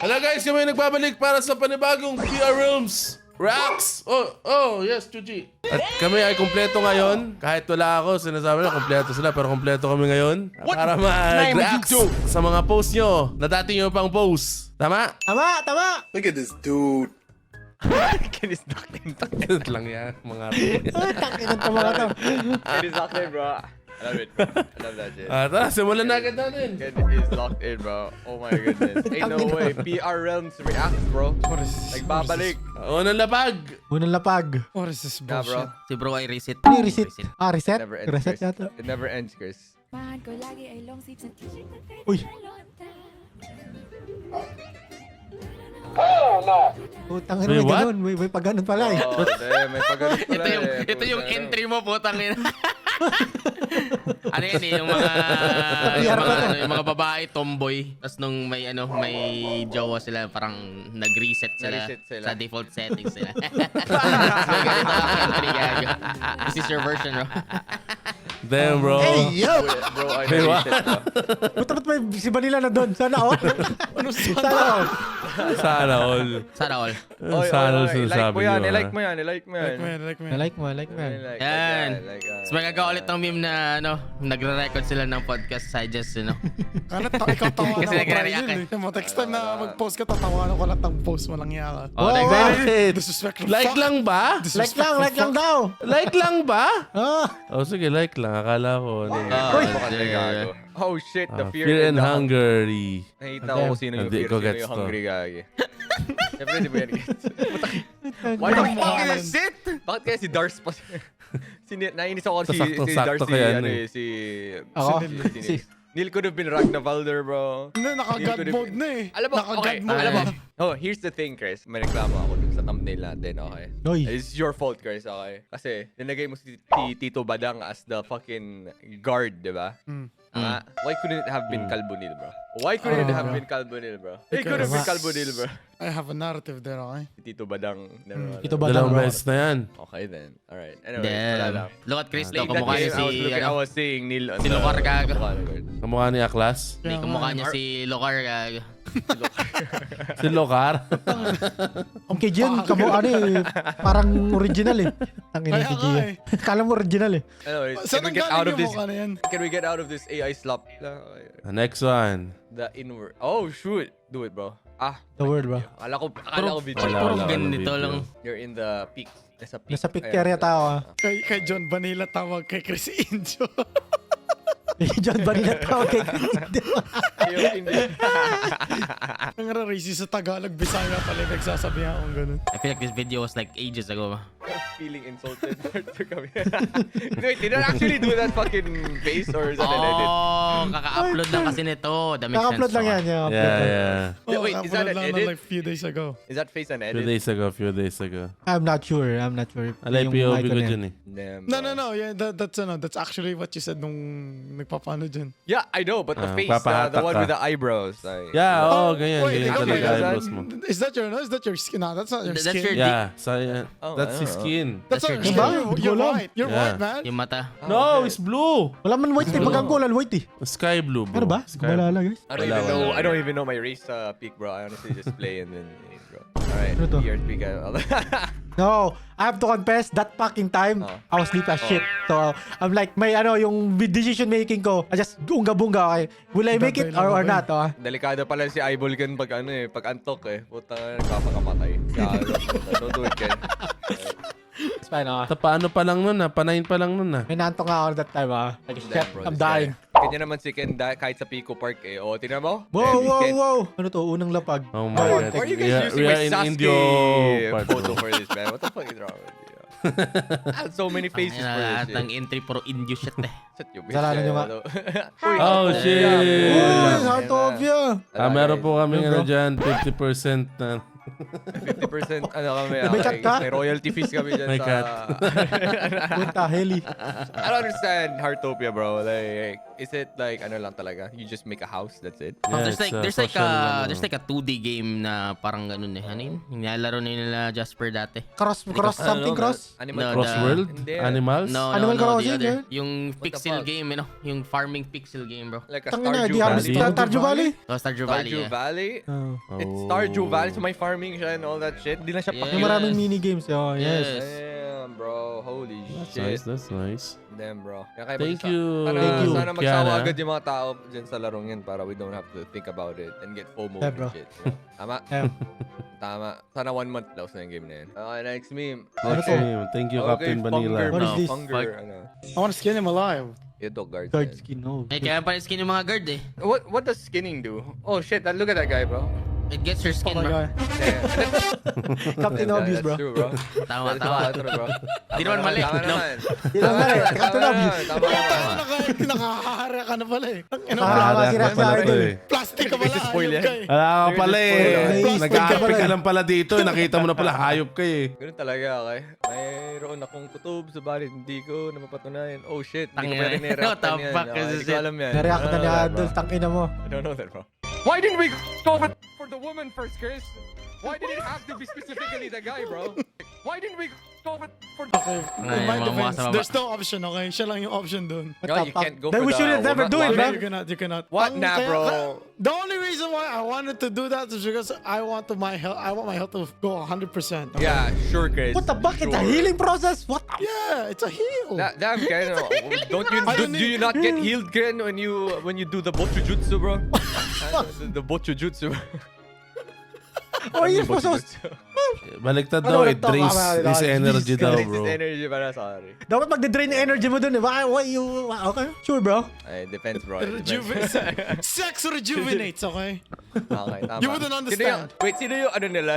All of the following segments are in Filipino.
Hello guys, kami nagbabalik para sa panibagong PR Realms Reacts! Yes, Chuchi. At kami ay kumpleto ngayon. Kahit wala ako, sinasabi na kumpleto sila, pero kumpleto kami ngayon. Para mag-react sa mga post nyo na dati nyo pang post. Tama? Tama! Look at this dude. Kinis Doctor. Ito lang yan, mga Takinan to mga to. Kinis Doctor, bro. I love it, bro. I love that shit. Tara, simulan na agad natin. Ken is locked in, bro. Oh my goodness. Ain't no way. PR Realms reacts, bro. What is this? Nagbabalik. Unang lapag. Unang lapag. What is this Yeah, bullshit? bro. Si bro ay reset. Ano yung reset? Reset? Never ends, Reset Chris. yata. It never ends, Chris. Mahal ko lagi ay long sleeves at t-shirt na kahit Uy. nalonta. Putang Wait, ina, may what? ganun. May pag ganun pala eh. Oh, damn. May pagano pala Ito yung Putang ina. entry mo, putang ina. Ano yan eh, yung mga PR pa to. yung mga babae tomboy. Tapos nung may jowa sila, parang nag-reset sila, Nag-reset sila. sa default settings sila. Tapos may ganito ang entry gago. This is your version, bro. Damn, bro. Hey, yo! Bro, I Hey, what? reset, bro. Puta ba't may si Vanilla na doon? Sana all? Sana all? Sana all. Sana all. Oy, Sana all oy, oy. Like sinasabi mo yan, nyo, like ha? mo yan, like mo yan. Like me. Like mo, like mo. Like Yan. that, Tapos may gagawa ulit ng meme na nagre-record sila ng podcast sa just, Kana ikaw tawanan Kasi ko nagre-react yun eh. Mo next time na mag-post ka, tatawanan ko lang ng post mo lang yan. Oh, Wow, next wow. time. Bakit? Disrespectful Like fuck. lang ba? Like lang daw. Like lang ba? Ah, Oh, sige, like lang. Akala ko. Ano, Uy. Oh shit, the fear, Fear and the Hungry. Nakita ko kung sino yung Hindi fear, ko sino gets yung to. hungry gagi. Siyempre, di mo yan gets. Why the fuck is it? Bakit kaya si Dars pa? Nainis ako si Saktong-sakto Darcy, kaya, ano ano eh, si... ako? si Neil could have been Ragnvalder, bro. Hindi, naka-god mode na eh. Alam mo, Naka-god okay, mode alam mo. na. Oh, here's the thing, Chris. May reklamo ako dun sa thumbnail natin, okay? Oy. It's your fault, Chris, okay? Kasi, nilagay mo si Tito Badang as the fucking guard, di ba? Why couldn't it have been Calbonil, bro? Why couldn't it have been Calbonil, bro? It could have been Calbonil, bro. I have a narrative there, okay? Tito Badang. Ito ba Dalawang bro? beses na yan. Okay then. Alright. Anyway, wala Damn. lang. Look at Chris, Like daw. that Kumukha niya game, si, I was saying Neil. si Lucar gago. Kamukha ni Aklas. Hindi, kumukha niya si Locar gago. Si Lokar. Ang kay Gian, kamo ano eh, parang original eh. Ang ina Kaya si nga Gian. eh. Kala mo original eh. Anyways, Saan can we ang get out galing of yung this? mukha na yan? Can we get out of this AI slap? Next one. The inward. Oh, shoot. Do it, bro. The word bro. Akala ko video. Wala, Puro wala, ganito video. lang. You're in the peak. Nasa peak. Nasa picture tao ah. Kay John Vanilla tawag kay Chris Injo. John Vanilla tao kay Ayun, hindi. Ang racist sa Tagalog, Bisaya pala nagsasabihan akong ganun. I feel like this video was like ages ago. Feeling insulted. Wait, did I actually do that fucking face or is that an edit? Oh, kaka-upload lang kasi nito. That makes Naka-upload sense. lang yan. Yeah, yeah. Yeah, wait, is that an Upload lang edit? like few days ago. Is that face an Few edit? days ago. I'm not sure. Alay, Yung POV icon ko na yan. dyan eh. Damn, No. Yeah, that's actually what you said nung nagpapano dyan. Yeah, I know, but the face, papahatak the one ka. with the eyebrows. Like, Yeah, oo, ganyan. Wait, Ganyan ikaw talaga ba- eyebrows mo. Is that your Is that your skin? No, that's not your That's skin. your- Yeah, Oh, that's his I don't know. skin. That's not your That's skin. your- You're Diba? white. You're Yeah. white, man. Yung mata. No, it's blue. Wala man white eh. Pagkang kulal white eh. Sky blue, bro. Ano ba? Sky Wala guys. I don't even know my race pick, bro. I honestly just play and then bro. Alright, Ano to? your pick. No, I have to confess that fucking time I was sleep as shit. So I'm like yung decision making ko, I just unga-bunga okay. Will I make it or not? Delikado pala si Eyeball pag pag antok Puta, nagpapakamatay. Don't do it, Ken. It's fine Paano pa lang nun Panayin pa lang nun May nantok nga ako that time Like shit, Bro, I'm this dying. guy. Kanya naman si Ken kahit sa Pico Park O, tingnan mo? Wow. Ano to? Unang lapag. Oh my God. Why are you We guys are- using we my are in Sasuke Indio part, photo bro. for this, man? What the fuck is wrong with you? I have so many faces for Lahat this ng shit. entry puro Indio shit eh. Shut your bitch. Kasalanan nyo nga. Oh, shit. Uy, Heartopia. Meron po kami dyan, 50% na. 50% kami. May cut ka? May royalty fees kami dyan May sa... cut. Punta, heli. I don't understand Heartopia, bro. Like, Is it like ano lang talaga? You just make a house, that's it? Yeah, there's it's like a there's like social, ano. there's like a 2D game na parang ganun eh. Ano yun? Yung nilalaro na nila Jasper dati. Cross something cross? Animal No, Cross World? Hindi. Animals? No, Animal the Crossing, other. yun? Yung the pixel fuck? game, yung farming pixel game, bro. Like a Tangina, Stardew di halos Valley. Stardew Valley. Oh, Stardew Valley. Stardew Yeah. Valley? Oh. It's Stardew Valley, so may farming siya and all that shit. Di lang siya Yeah. Yung maraming mini games. Oh, yes. Yes. Damn, bro. Holy That's shit. nice, that's nice. Damn, bro. Kaya kayo Thank magsa- you. Sana, Thank you, sana magsawa Kiana. agad yung mga tao dyan sa larong yan para we don't have to think about it and get FOMO Yeah, and bro. shit. Yeah. Tama? Yeah. Tama. Sana 1 month daw sa yung game na yan. Okay, next meme. Next to? name. Thank you, Captain Vanilla. What is this? Funger, ano. I want to skin him alive. Yung dog guard. Guard yan. skin. Oh. Eh, kaya pala skin yung mga guard eh. What does skinning do? Oh shit, look at that guy, bro. It gets your Oh skin, my bro. god. Captain Obvious, bro. That's true, bro. Tama, That's tama. true, bro. Di naman mali, Tama no? naman. Di naman mali. Captain Obvious. Tama naman. Nakahara ka na pala eh. Tangina, Ah, Sira sira pala sa to idol. eh. plastic ka pala. Spoil ayun yan. ka eh. Wala ka pala eh. Nice. Nag-aapi ka Nice. lang pala dito eh. Nakita mo na pala, hayop ka eh. Ganun talaga, okay? Mayroon akong kutob, subalit hindi ko na mapatunayan. Oh shit, hindi ko Tangina. pwede nireactan What the yan. fuck Okay, is Hindi this ko alam yan. Nareact na I don't know niya that, bro. doon. Tangina mo. I don't know that, bro. Why didn't we go for the woman first, Chris? Why did it have to be specifically the guy, bro? Why didn't we go for Okay, in my Ay, defense, mababa. there's no option, okay? Siya lang yung option doon. What No, the you fuck? can't go Then for we the should never woman- do it, woman. bro. You cannot. What? Nah, bro. The only reason why I wanted to do that is because I want my health to go 100%. okay? Yeah, sure, Chris. What the fuck? It's a Sure. healing process. What? Yeah, it's a heal. Damn, Ken. Don't you I don't do you need- not get healed, Ken, when you do the botujutsu, bro? the botujutsu. Oh, you're supposed to... Baliktad Ano daw, na it to? drains Kamali, his kamali. energy Please, daw, This bro. is energy, para sorry. Dapat magde-drain yung energy mo dun eh. Why you... Okay, sure, bro. It depends, bro. It depends. Sex rejuvenates, okay? Okay, tama. You wouldn't understand. Wait, sino yung ano nila?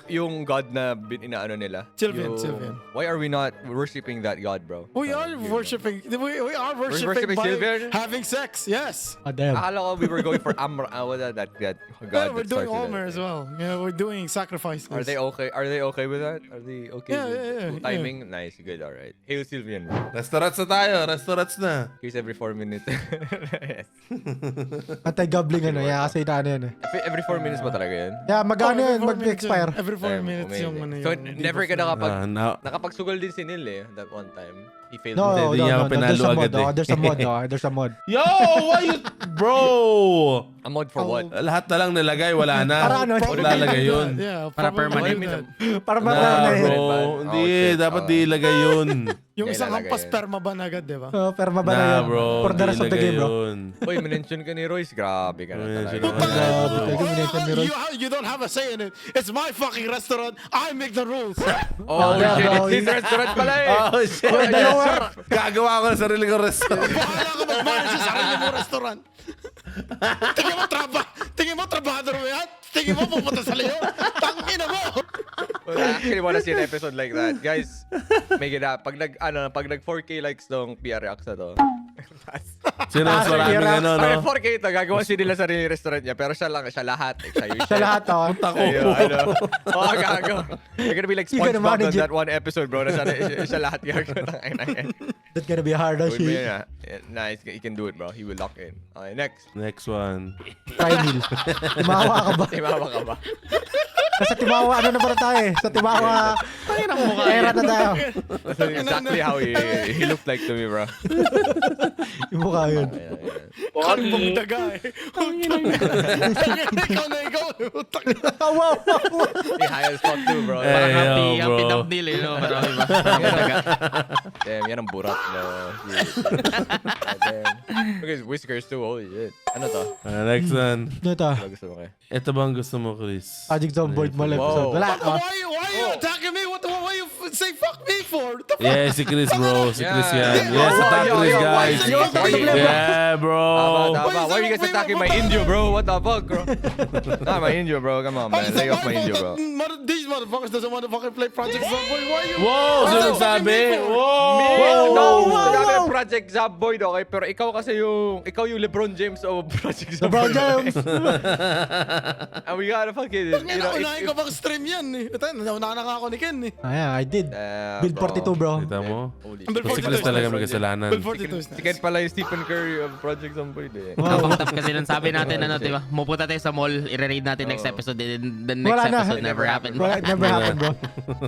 Yung god na inaano nila? Sylvian, Yung- Sylvian. Why are we not worshipping that god, bro? We are worshipping. We are worshipping worshipping by Sylvian? having sex. Yes. Ah, damn. Akala ko we were going for Amra. What that god? Yeah, we're that doing starts with Omer that. as well. Yeah, we're doing sacrifices. Are they okay? Are they okay with that? Are they okay Yeah, with yeah, with timing? Nice, good, alright. Hail Sylvian. Restaurants na tayo, restaurants na. Here's every 4 minutes. Yes. Anti-gobbling ano. Yeah, kasi na ano yan eh. Every 4 minutes ba talaga yun? Yeah, magano every yan. 4 minutes Mag-expire. yun. Every 4 Damn, minutes amazing. yung ano So, yung never ka Now, nakapagsugal din si Neil eh, that one time. He failed. No, Hindi no, niya no, ako no. pinalo There's a mod. agad eh. Oh, there's a mod. Oh, there's a mod. Yo, why you... Bro! A mod for what? Lahat na lang nilagay, wala na. Para ano? Lalagay yun. Yeah, Para probably permanent. that. Para Na, marami bro. eh. Oh, Hindi, shit. dapat Oh. di ilagay yun. Yung May isang lalagay hampas yun. perma ba na agad, di ba? Oh, pero maba na Na, yun. bro. For the rest of the game, bro. Yun. Uy, minention ka ni Royce. Grabe ka na Minention talaga. ako. Grabe, talaga, minention ni Roy. You don't have a say in it. It's my fucking restaurant. I make the rules. Oh, Yeah, shit. bro. It's his restaurant pala eh. Oh, shit. Dalawa. Gagawa ko ng sarili kong restaurant. Bahala ka mag-manage sa sarili mo restaurant. Tingin mo trabador mo yan? Tingin mo pupunta sa Leon? Tangina mo! Well, I actually wanna see an episode like that. Guys, make it up. Pag nag 4K likes tong PR reacts na to. Sino mas maraming ano, no? Pag 4K ito, gagawa nila sarili restaurant niya. Pero siya lahat. Like, siya yung Sa lahat, oh. Oh, gago. You're gonna be like You gotta SpongeBob on manage it. that one episode, bro. Na siya lahat gago. That's gonna be hard as Uy, shit. yeah. Nice. He can do it, bro. He will lock in. Okay, next. Next one. Try meal. Timawa ka ba? Timawa ka ba? Sa Timawa, ano na pala tayo eh? Sa Timawa, era na tayo. That's exactly how he looked like to me, bro. Yung mukha yun. Kalbong daga eh. Ikaw na ikaw. Wow, He high as fuck too, bro. Eh, Parang happy, yo, happy bro. thumbnail eh, no? Marami ba? Marami taga. Damn, yan ang burat, no? Damn. Look at his whiskers too. Holy shit. Ano to? Next one. Ito. Ano gusto mo kay? Ito ba ang gusto mo, Chris? Project Zomboid mo episode. Wow. Wala. Oh. Why are you attacking me? Why you say fuck me for? What the fuck? Yeah, si Chris, bro. Si Chris yan. Yeah. Yes, attack Yo, Chris, yo, why guys. is it- why is it- Yeah, bro. Tama. Why are you guys attacking my Indio, bro? What the fuck, bro? Not my Indio, bro. Come on, man. Lay off my Indio, bro. These these motherfuckers doesn't want to fucking play Project Zomboid. Why are you? Wow, What's sino that fucking nagsabi? mean for? Wow! No, wow, sabi wow. Project Zomboid, okay? Pero ikaw kasi ikaw yung LeBron James of Project LeBron Zomboid. James. And we gotta fucking, Unahin ko pang stream yan eh. Ito, naunahan na nga ako ni Ken eh. Yeah, I did. Build 42, bro. Kita mo? Holy Build Si 42 Chris is talaga nice. may kasalanan. Build 42 is Si nice. Ken pala yung Stephen Curry of Project Zomboid eh. Kapag kasi nung sabi natin, ano, diba? Mupunta tayo sa mall, i-raid natin next episode, then the next Wala na. episode never happened. Wala, it never happened, bro.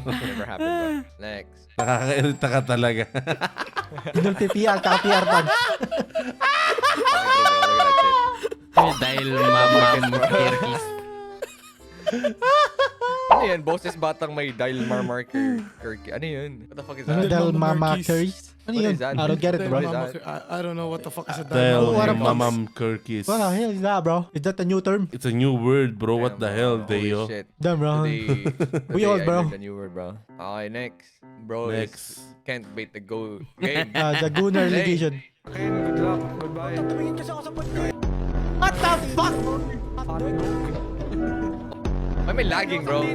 Never happened, bro. Next. Nakakairita ka talaga. Inulti PR, taka PR punch. Dahil mamam Kirkis. Ano yan? Boses batang may dial marker. Ano yun? What the fuck is Ano that? dahil Mama Mama Keys. Curry's? Ano What yun? is that? I don't get it, bro. What is that? I don't know what the fuck is it. Dahil What yung about- Mamam Kirkis. What the hell is that, bro? Is that a new term? It's a new word, bro. What the hell, Holy Deo? shit. Damn, bro. Today old, I bro. learned a new word, bro. Okay, next. Bro, Next. can't wait to go game. The Gunnar Hey. Legation. Okay, good luck. Goodbye. What the fuck? Ay, may lagging, bro.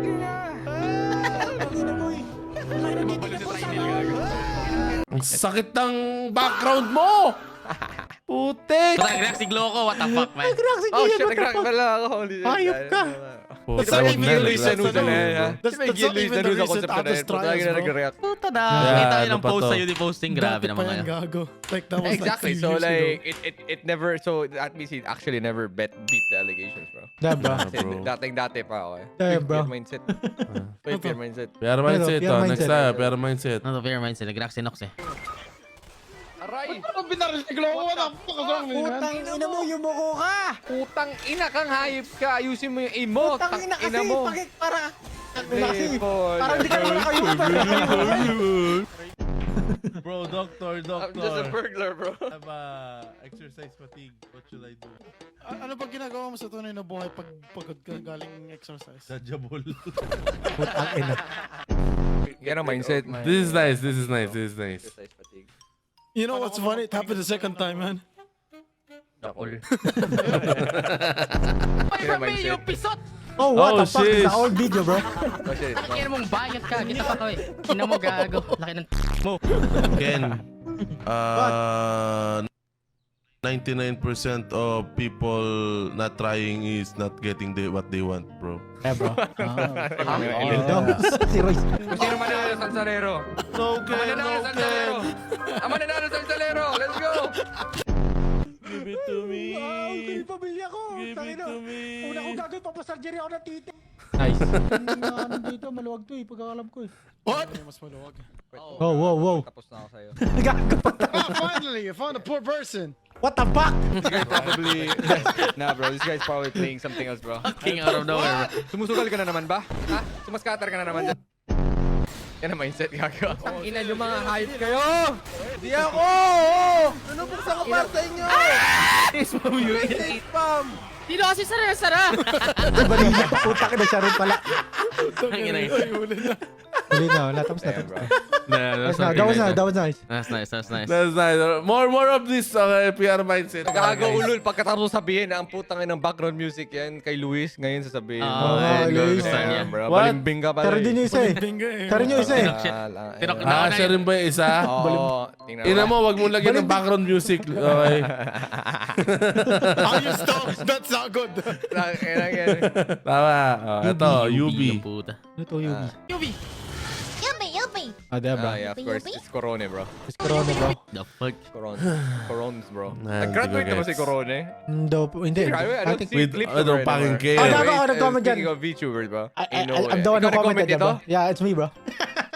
Ang sakit ng background mo! Putik! Nag-react si Gloco, what the fuck, man? Oh shit, nag-rank pala ako. Holy shit. Ayop ka. Putik It's not na, even nag- Luis Sanusa na yan, ha? That's Sino yung not Luis even the Sanusa recent concept na Atlas yan? Puta trials, na bro. nag-react. Puta na. Yeah, Kita ano yun ang pa post to? sa UD posting. Grabe Dati pa naman yan, kayo. gago. Like, that was Exactly. like 3 So years like ago. it never, so that means he actually never beat the allegations, bro. Damn, bro. Kasi bro. dating-dati pa ako eh. Damn, bro. Fear mindset. Fear mindset. Pero mindset, Pero, oh. mindset. Next tayo, pero mindset. Ano to, fair mindset. Nag-react si Nox eh. Aray! Ano binaril si Glow? What the fuck is wrong with you, man? ina mo, yumuko ka! Putang ina kang hayop ka. Ayusin mo yung emote. Tang ina mo. para... Parang Parang di ka naman nakayuko. Bro, doctor, I'm just a burglar, bro. have exercise fatigue. What should I do? Ano pag ginagawa mo sa tunay na buhay pag pagod ka galing exercise? Sajabol. Putang ina. Yan ang mindset. This is nice, this is nice, this is nice. Exercise fatigue. You know what's funny? It happened the second time, man. Dakol. Ay, Yan ang Rami, mindset. yung pisot! Oh, what Oh, the fuck? shit. It's an old video, bro. Oh shit. Kaya mong bayat ka. Kita pa ko eh. Ina mo gago. Laki ng mo. Ken, 99% of people not trying is not getting what they want, bro. Yeah, bro. Kung Si Royce. sino mananalo sa Salero? No, Ken, Mananalo no, sa Salero. Ken. Ang mananalo sa Salero. Let's go. Give it to me. pamilya ko. Give it to me. gagawin, papasurgery ako ng titi. Nice. Ano dito, maluwag to eh, pagkakalam ko eh. What? Mas maluwag. Oh, whoa, whoa. Tapos na ako sa'yo. Gago. Finally, I found a poor person. What the fuck? Probably. Nah, bro. This guy's probably playing something else, bro. King out of nowhere. Sumusugal ka na naman ba? Ha? Sumaskater ka na naman dyan? Yan ang mindset, gago. Ina nyo mga hype kayo! Di ako! Ano bang sa kapar sa inyo? Sino kasi sara-sara? Balina. Putak na siya rin pala. Ang ina yun. Huli na, wala. Tapos na. Yeah, Tapos bro. na. That was nice. That was nice. That's nice, that's nice. That's nice. More of this PR mindset. Nagkakaulol pagkatapos sabihin na ang putang ng background music yan kay Luis. Ngayon sasabihin. Oh, Luis. gusto niya. Bro. What? Balimbing ka pala. Pero din yung isa eh. Bingo eh. Pero yung isa eh. Shit. Tinok na Ah, ako siya na rin ba yung isa? Oo. Tingnan Ina mo, wag mo lagyan ng background music. Okay. How you stop? That's not good. Tama. Oh, ito, UB. Yung puta. Ito yung Yubi, yubi. Ah, there, bro. Yeah, of course. It's Corone, bro. It's Corona, bro. The fuck? Corones, bro. Nah, Nag-graduate hindi ko naman si gets. Corone. Hindi. Grabe, I I don't think... see With clips ano, of her fucking anymore. care. Oh, tama ako, nag-comment dyan. Speaking of VTubers, bro. I'm the one who commented dyan, bro. Yeah, it's me, bro.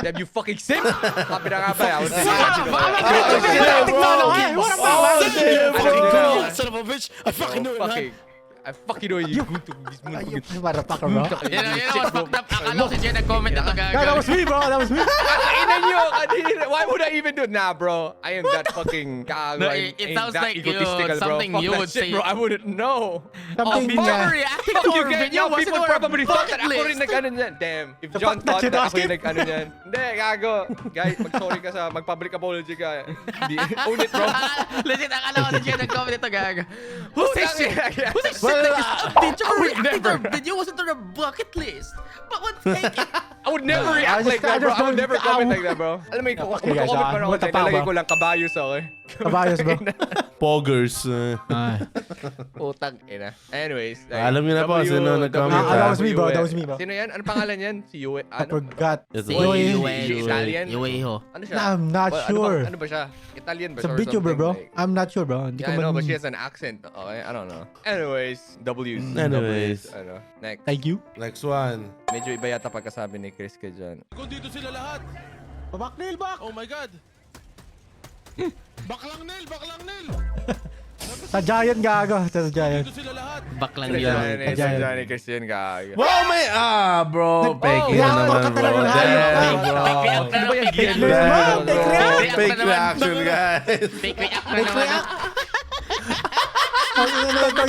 Damn, you fucking simp! Sabi na nga ba, I was Son of a bitch. I fucking knew it, man. I fucking know you. Motherfucker, bro. Yan ang what's fucked up. Akala ko si Jen nag-comment ito Yeah, that gago. was me, bro. That was me. Ina nyo, kanina. Why would I even do it? Nah, bro. I am that fucking No, kago. it sounds like you- something Fuck you that would shit, say. bro. I wouldn't know. Something Overreacting to Fuck you, our get video. yo. Wasn't People our probably thought that bucket ako rin list. nag-ano niyan. Damn. If The John fuck that thought shit, that ako Austin? yung nag-ano niyan. Hindi, gago. Guys, mag-sorry ka sa mag-public apology ka. Hindi. Own it, bro. Legit, akala ko legit nag-comment ito, gaga. Who says shit? Who says shit Well, like this? Update your would reacting to never. our video wasn't on our bucket list. But what take it? I would never react like that, bro. I would never comment like that, bro. Alam mo, kung Okay, guys, comment pa ako, what the fuck, nalagay bro? ko lang kabayos ako eh. Kabayos, bro. Poggers. Putang ina. Anyways. Alam niyo na po, sino nag-comment, That was ah. me, bro. That was me, bro. Sino yan? Ano pangalan yan? Si Yue. I Ano? forgot. Ito. Si Yue. Italian? Yueho. Ano siya? I'm not sure. Ano ba siya? Italian ba It's siya a or VTuber, something? bro. Like- I'm not sure, bro. Hindi Yeah, I ko know, man... but she has an accent. Okay, I don't know. Anyways, W's. Anyways. Ano, next. Thank you. Next one. Medyo iba yata pagkasabi ni Chris ka dyan. Kung dito sila lahat. Babak, Neil, back! Oh my God. Baklang Nel! Sa Giant, gago. Sa Giant. Dito sila lahat. Baklang Sa yun. Johnny Christian ka. Wow, may... bro. Fake yeah, yun naman, ka bro. talagang hayop ka. Damn, bro. Fake react na Ano ba yan? naman. Fake react? Damn, Fake bro. react? Fake React na reaction, guys. Fake react na naman. Ang ina nito.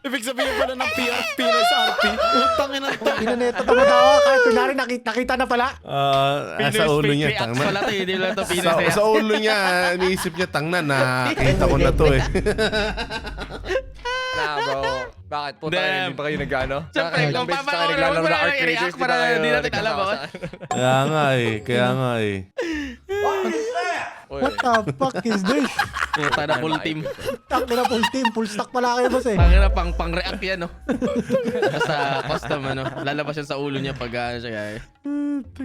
Ibig sabihin pala ng PRP na sa RP. Utang ina to. Ina nito. Tumatawa ka. Kunwari, nakita na pala. Sa ulo niya, Fake reacts pala tangna. to. Hindi lang to Pinoy react. Sa ulo niya, iniisip niya, tangna, nakita ko na to eh. Nah, bro. Bakit? Puta, Damn. hindi pa kayo nag-ano? Siyempre, kung Ilang beses na kayo papakulo naglalaro mo ng na Arc i-react Raiders, para hindi natin alam, oh. Kaya nga eh. Uy. What the fuck is this? Puta na full team. Tak na full team. Full stack pala kayo, boss eh. Pangina pang-react yan, no? Sa custom, ano? Lalabas yan sa ulo niya pag ano siya, guys.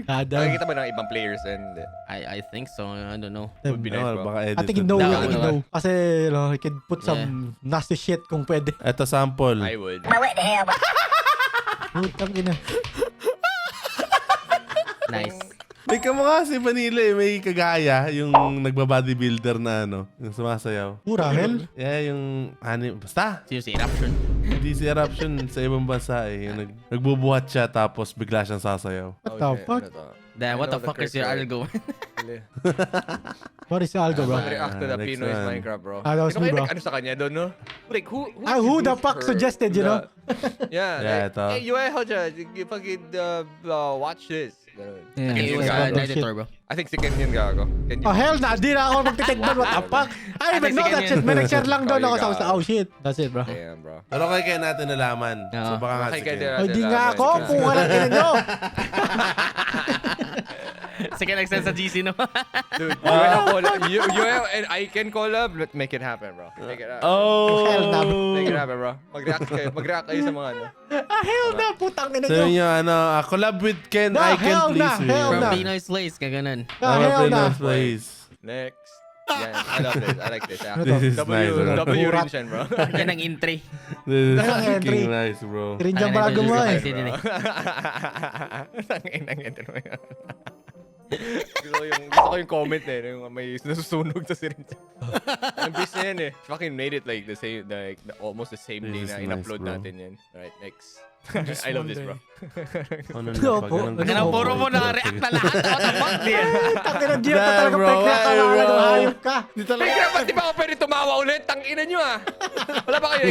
Kada. Nakikita ba ng ibang players and I think so. I don't know. would be nice, bro. Baka I edit. think no, No, I think no. no. Kasi, he can put some nasty shit kung pwede. Ito sample. I would. Putang ina. Nice. May kamukha si Vanilla eh. May kagaya. Yung nagba-bodybuilder na ano. Yung sumasayaw. Pura hell. Yeah, yung anime. Basta. Sino si Eruption? Hindi si Eruption sa ibang bansa eh. Yung nagbubuhat siya tapos bigla siyang sasayaw. What the fuck? Ano to? Damn, what the fuck is your algo? What is the algo, bro? React to the Next Pinoy's one. Minecraft, bro. Ah, that was Sino me, kaya bro. nag-ano sa kanya doon, no? Like, who Who the introduced fuck her suggested, to you know? Yeah, Yeah, like, ito. hey, Yue Hoja, you fucking watch this. Ganun. Yeah. He was Yeah. an editor, bro. I think si Ken yun gago. Ken yun. Oh hell na, di na ako magtitikman. What the fuck? I even know that shit. May nag-share lang doon ako sa oh shit. That's it, bro. Damn, bro. Pero kaya natin nalaman. So baka nga Kay si Ken Ken. Ay, di nga ako. Punga lang kina nyo. Sige, nag-send sa GC, no? Dude, Yue na collab. Yue and I can collab. Let's make it happen, bro. Make it happen. Hell na. Make it happen, bro. Mag-react kayo sa mga ano. Ah, hell na. Putang ina So nyo. yun yung ano, collab with Ken, No, I can hell na, please. hell From na. Pinoy's Place, kaganan. Ah, hell na. Place. Next. Yeah, I love this. I like this. Yeah. This is W, nice, bro. W rin siya, bro. Yan ang entry. This is Entry. freaking nice, bro. Rinjan pala gumawa eh. Tangin yan. Gusto ko yung comment eh, yung may nasusunog sa syringe. Ang bis na yan eh. Fucking made it like the same, like almost the same day This na is in-upload nice, bro. natin yan. Alright, next. I love this, bro. Ano No, na, pag po. ganun- Kaya na puro mo na-react na lahat. What the fuck, dear? Tangin na Gio. Damn, Talaga bro. pekla ka. Hey, bro. Talagang hayop ka. Di talaga. Hey, ba't di ba ako pwede tumawa ulit? Tangina nyo ah. Wala ba kayo?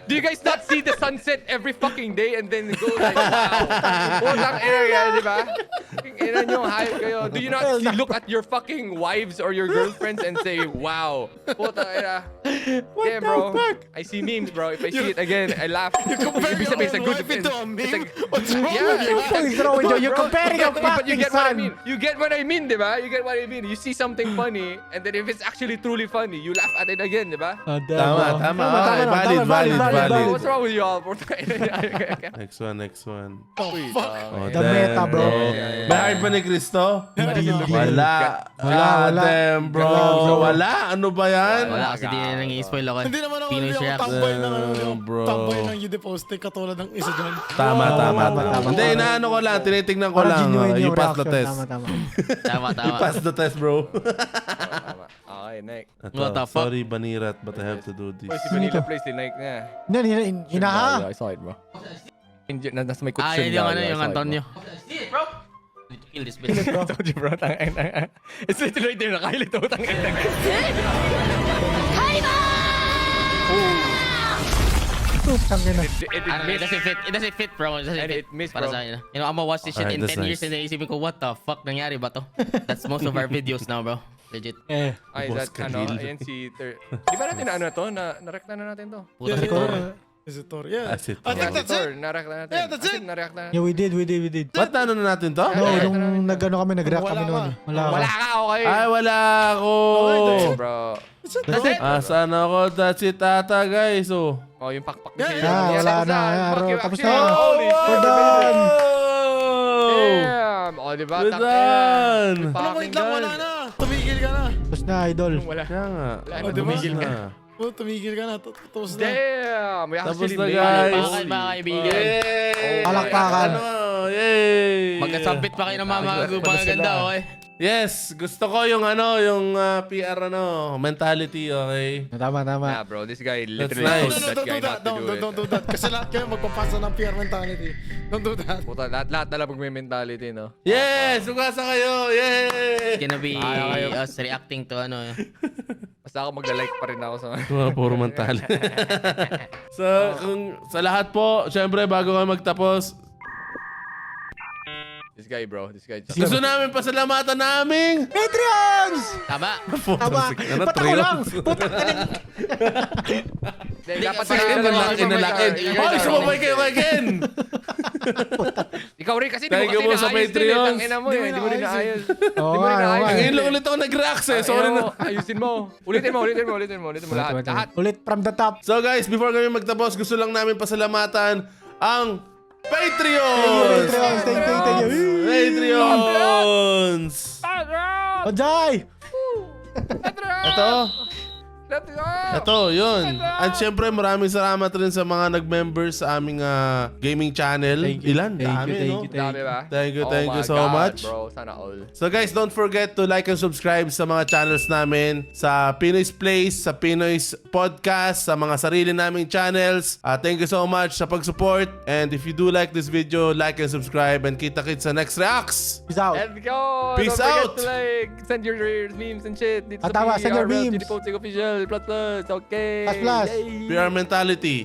Do you guys not see the sunset every fucking day and then go like, wow. Putang area, di ba? Ina nyo, hayop kayo. Do you not look at your fucking wives or your girlfriends and say, wow. Putang ina. Yeah, bro. I see memes, bro. If I see it again, I laugh. Ibig sabihin, it's a good... Into a it's meme? a- What's wrong Yeah, with you? What is wrong with you? You're Bro, comparing a but you fucking get what I son. mean. You get what I mean, di ba? You get what I mean. You see something funny, and then if it's actually truly funny, you laugh at it again, di ba? Ah, damn, Tama, bro. tama. Tama, Okay, tama, valid, tama, valid. What's wrong with you all? Next one. Oh, fuck. Oh, The meta, bro. May heart ba ni Cristo? Wala. Wala. Damn, bro. Wala? Ano ba yan? Wala kasi di na nang i-spoil ako. Hindi naman ako Pinoy's yung react. tambay ng Bro. tambay ng Udiposte katulad ng isa dyan. Tama. tama. Hindi, inaano ko lang. Tinitingnan ko Parang lang. genuine You yung pass the reaction. test. Tama. Tama. You pass the test, bro. Okay, next. What the fuck? Sorry, Banirat, but I have to do this. Uy, si Vanilla plays din like niya. Hinaha. I saw it, bro. Nasa may Ah, kutsyon yun yung ano, yung Antonio. Bro! Need to kill this bitch. I told you, bro. Tangina. It's literally there. Nakahilito. Tangina. Putang ina. It I don't know, it doesn't fit, bro. It doesn't And fit it missed, para bro. sa akin. You know, I'm gonna watch this shit Alright, in that's 10 years nice. and then isipin ko, what the fuck nangyari ba to? That's most of our videos now, bro. Legit. Eh. Ay, Boss that, ano, Khalil. ayan si... Di ba natin ano to? Nareacta na natin to. Puta Yeah, si Tor. Is it Thor? Yeah. That's it. I think that's it. Nareacta natin. Yeah, that's it. Nareacta natin. Yeah, we did. Ba't na ano na natin to? No, Yeah, nung nag-ano kami, nag-react Wala kami ka. noon. Wala Wala ka. ka, okay. Ay, wala ako. Oh, bro. That's it. That's it. Asan ako? That's it, tata, guys. Oh. Oh, yung pakpak Yeah, ni yeah, Ah, wala tapos na. Fuck you, Tapos action. na. Holy We're shit. done. Damn. Oh, diba? We're Tangina. done. May Ano, wait fucking lang, wala gun. na. Tumigil ka na. Tapos na, idol. Wala. Kaya nga. Wala na, Oh, diba? tumigil ka. Oh, tumigil ka na. Tapos na. Damn. We Tapos actually na, made guys. it. Palakad, mga kaibigan. Yay! Palakpakan. Ano? Yay! Magkasampit pa kayo ng mga ganda, okay? Yes, gusto ko yung PR mentality, okay? Tama. Yeah, bro. This guy literally nice. told that guy not to do it. Don't do that. Kasi lahat kayo magpapasa ng PR mentality. Don't do that. Puta, lahat na lang magme-mentality, no? Yes! Sugasa kayo! Yay! It's gonna be Ah, kayo. us reacting to ano. Basta ako magla-like pa rin ako sa... Puro mentality. Sa lahat po, syempre bago kayo magtapos, This guy, bro. This guy. gusto namin pasalamatan naming Patreons! Tama. Tama. Ano, Ba't ako trio? lang? Putang ina. Dapat Sige, Ayun, Sige, nalakid. Hoy, sumabay kayo kay Ken! Ikaw rin kasi, di Thank mo you kasi po sa naayos din eh. Patreons. Tangina mo eh. Di mo rin naayos. Oo Di mo nga, rin oo naayos. nga. Ngayon lang ulit ako nag-react eh. Sorry Ayun na. mo, ayusin mo. Ulitin mo lahat. Ulit from the top. So guys, before kami magtapos, gusto lang namin pasalamatan ang Patreons! Patreons, thank you. Patreons! Ojay! Ito, yun. At syempre, maraming salamat rin sa mga nag-member sa aming gaming channel. Thank you. Ilan? Thank Dami, you, thank no? you, Dami ba? Thank you, Oh thank you my so God, much. bro. Sana all. So guys, don't forget to like and subscribe sa mga channels namin, sa Pinoy's Place, sa Pinoy's Podcast, sa mga sarili naming channels. Thank you so much sa pag-support. And if you do like this video, like and subscribe. And kita-kits sa next reacts. Peace out. Let's go! Peace Don't forget out! to like, send your memes and shit. Dito Tama, send your memes. Official. Plus. Okay. Plus. Yay! PR mentality.